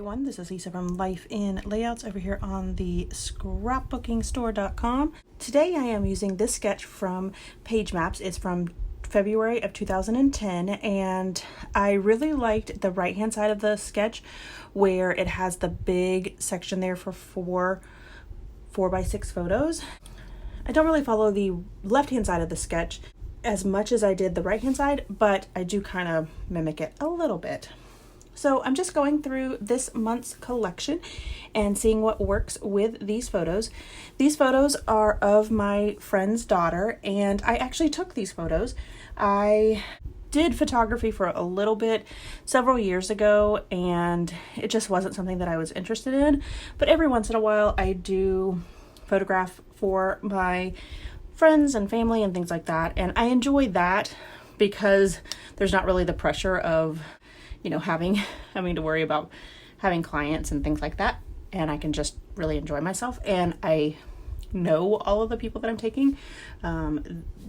everyone, this is Lisa from Life in Layouts over here on the ScrapbookingStore.com. Today I am using this sketch from Page Maps. It's from February of 2010, and I really liked the right hand side of the sketch where it has the big section there for four by 6 photos. I don't really follow the left hand side of the sketch as much as I did the right hand side, but I do kind of mimic it a little bit. So I'm just going through this month's collection and seeing what works with these photos. These photos are of my friend's daughter, and I actually took these photos. I did photography for a little bit several years ago, and it just wasn't something that I was interested in. But every once in a while I do photograph for my friends and family and things like that. And I enjoy that because there's not really the pressure of having to worry about having clients and things like that, and I can just really enjoy myself. And I know all of the people that I'm taking.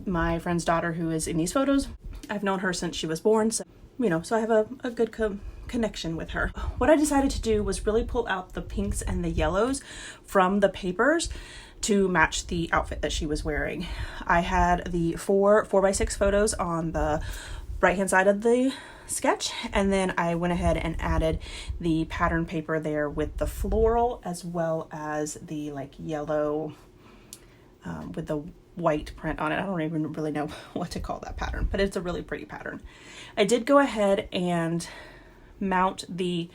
My friend's daughter who is in these photos, I've known her since she was born, so I have a good connection with her. What I decided to do was really pull out the pinks and the yellows from the papers to match the outfit that she was wearing. I had the 4 by 6 photos on the right hand side of the sketch, and then I went ahead and added the pattern paper there with the floral as well as the yellow with the white print on it. I don't even really know what to call that pattern, but it's a really pretty pattern. I did go ahead and mount the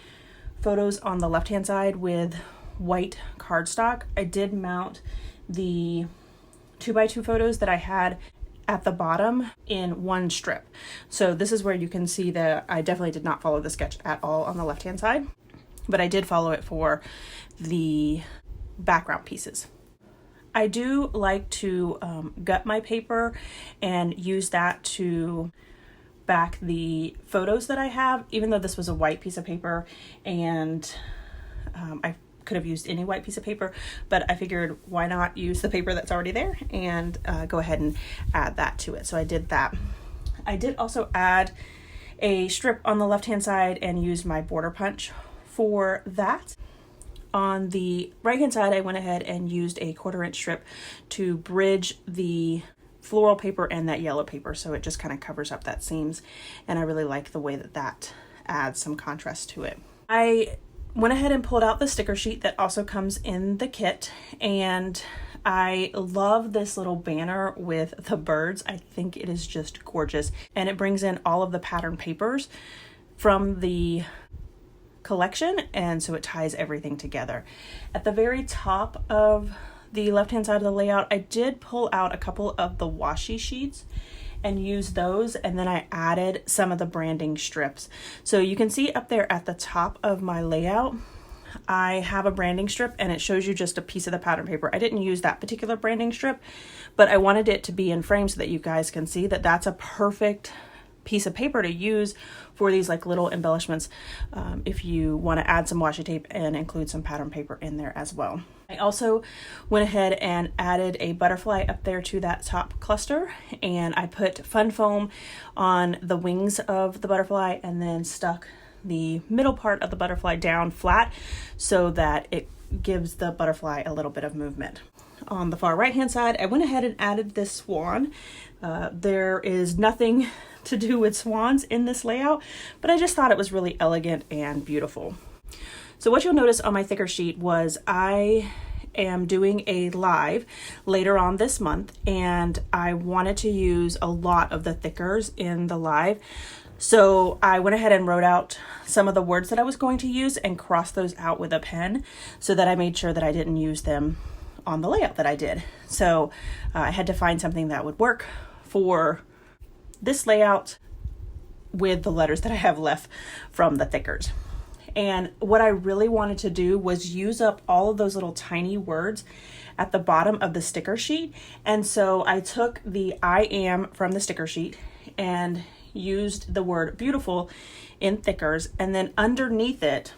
photos on the left hand side with white cardstock. I did mount the 2 by 2 photos that I had at the bottom in one strip. So this is where you can see that I definitely did not follow the sketch at all on the left hand side, but I did follow it for the background pieces. I do like to gut my paper and use that to back the photos that I have, even though this was a white piece of paper, and I could have used any white piece of paper, but I figured why not use the paper that's already there and go ahead and add that to it. So I did that. I did also add a strip on the left hand side and used my border punch for that. On the right hand side, I went ahead and used a 1/4 inch strip to bridge the floral paper and that yellow paper, so it just kind of covers up that seams, and I really like the way that adds some contrast to it. I went ahead and pulled out the sticker sheet that also comes in the kit, and I love this little banner with the birds. I think it is just gorgeous, and it brings in all of the pattern papers from the collection, and so it ties everything together. At the very top of the left hand side of the layout, I did pull out a couple of the washi sheets and use those, and then I added some of the branding strips. So you can see up there at the top of my layout, I have a branding strip, and it shows you just a piece of the pattern paper. I didn't use that particular branding strip, but I wanted it to be in frame so that you guys can see that that's a perfect piece of paper to use for these little embellishments if you want to add some washi tape and include some pattern paper in there as well. I also went ahead and added a butterfly up there to that top cluster, and I put fun foam on the wings of the butterfly and then stuck the middle part of the butterfly down flat so that it gives the butterfly a little bit of movement. On the far right hand side, I went ahead and added this swan. There is nothing to do with swans in this layout, but I just thought it was really elegant and beautiful. So what you'll notice on my thicker sheet was I am doing a live later on this month, and I wanted to use a lot of the thickers in the live. So I went ahead and wrote out some of the words that I was going to use and crossed those out with a pen so that I made sure that I didn't use them on the layout that I did. So I had to find something that would work for this layout with the letters that I have left from the thickers. And what I really wanted to do was use up all of those little tiny words at the bottom of the sticker sheet. And so I took the I am from the sticker sheet and used the word beautiful in thickers, and then underneath it,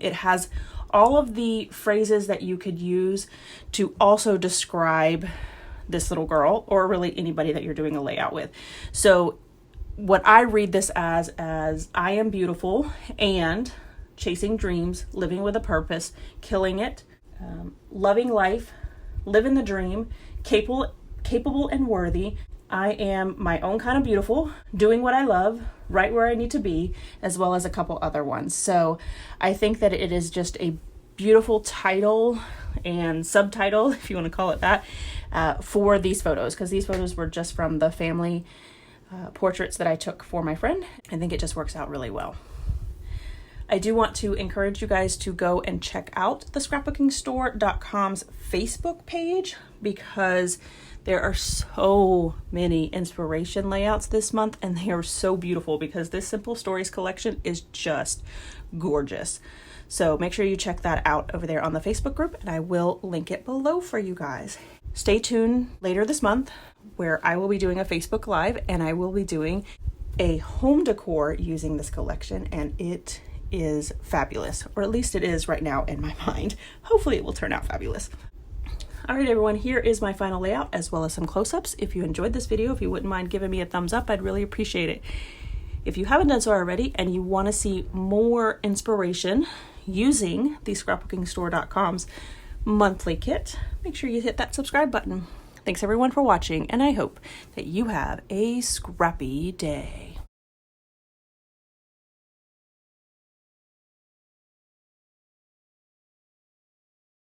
it has all of the phrases that you could use to also describe this little girl, or really anybody that you're doing a layout with. So what I read this as I am beautiful and chasing dreams, living with a purpose, killing it, loving life, living the dream, capable and worthy. I am my own kind of beautiful, doing what I love, right where I need to be, as well as a couple other ones. So I think that it is just a beautiful title and subtitle, if you want to call it that, for these photos, because these photos were just from the family portraits that I took for my friend. I think it just works out really well. I do want to encourage you guys to go and check out the ScrapbookingStore.com's Facebook page, because there are so many inspiration layouts this month, and they are so beautiful because this Simple Stories collection is just gorgeous. So make sure you check that out over there on the Facebook group, and I will link it below for you guys. Stay tuned later this month where I will be doing a Facebook Live, and I will be doing a home decor using this collection, and it is fabulous, or at least it is right now in my mind. Hopefully it will turn out fabulous. All right, everyone, here is my final layout as well as some close-ups. If you enjoyed this video, if you wouldn't mind giving me a thumbs up, I'd really appreciate it. If you haven't done so already and you want to see more inspiration using the ScrapbookingStore.com's monthly kit, make sure you hit that subscribe button. Thanks everyone for watching, and I hope that you have a scrappy day.